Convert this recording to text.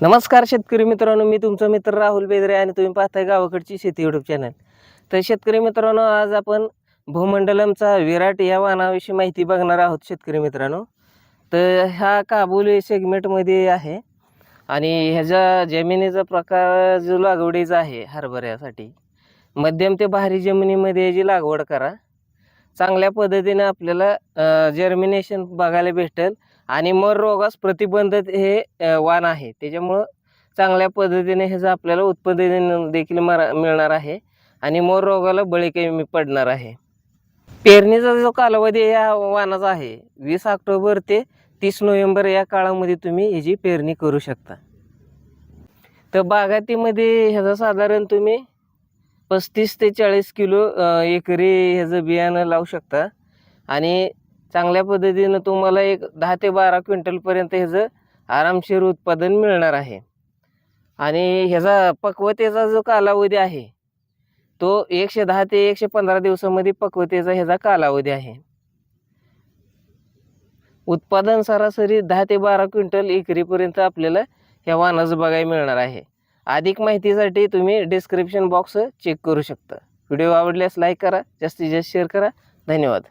नमस्कार शेतकरी मित्रांनो, मी तुमचा मित्र राहुल बेदरे आणि तुम्ही पाहताय गावाकडची शेती यूट्यूब चॅनल. तर शेतकरी मित्रांनो, आज आपण भूमंडलमचा विराट या वाहनाविषयी माहिती बघणार आहोत शेतकरी मित्रांनो. तर हा काबुली सेगमेंटमध्ये आहे आणि ह्याच्या जमिनीचा प्रकार जो लागवडीचा आहे हरभऱ्यासाठी मध्यम ते भारी जमिनीमध्ये याची लागवड करा. चांगल्या पद्धतीने आपल्याला जर्मिनेशन बघायला भेटेल आणि मर रोगास प्रतिबंधित हे वाण आहे. त्याच्यामुळं चांगल्या पद्धतीने ह्याचं आपल्याला उत्पादन देखील मिळणार आहे आणि मर रोगाला बळी कमी पडणार आहे. पेरणीचा जो कालावधी या वाणाचा आहे 20 ऑक्टोबर ते 30 नोव्हेंबर या काळामध्ये तुम्ही ह्याची पेरणी करू शकता. तर बागायतीमध्ये ह्याचं साधारण तुम्ही 35 ते 40 किलो एकरी ह्याचं बियाणं लावू शकता आणि चांगल्या पद्धतीनं तुम्हाला एक 10 ते 12 क्विंटलपर्यंत ह्याचं आरामशीर उत्पादन मिळणार आहे. आणि ह्याचा पक्वतेचा जो कालावधी आहे तो 110 ते 115 दिवसामध्ये पक्वतेचा ह्याचा कालावधी आहे. उत्पादन सरासरी 10 ते 12 क्विंटल एकरीपर्यंत आपल्याला ह्या वाणाचं बघायला मिळणार आहे. अधिक माहितीसाठी तुम्ही डिस्क्रिप्शन बॉक्स चेक करू शकता. व्हिडिओ आवडल्यास लाईक करा, जास्तीत जास्त शेअर करा. धन्यवाद.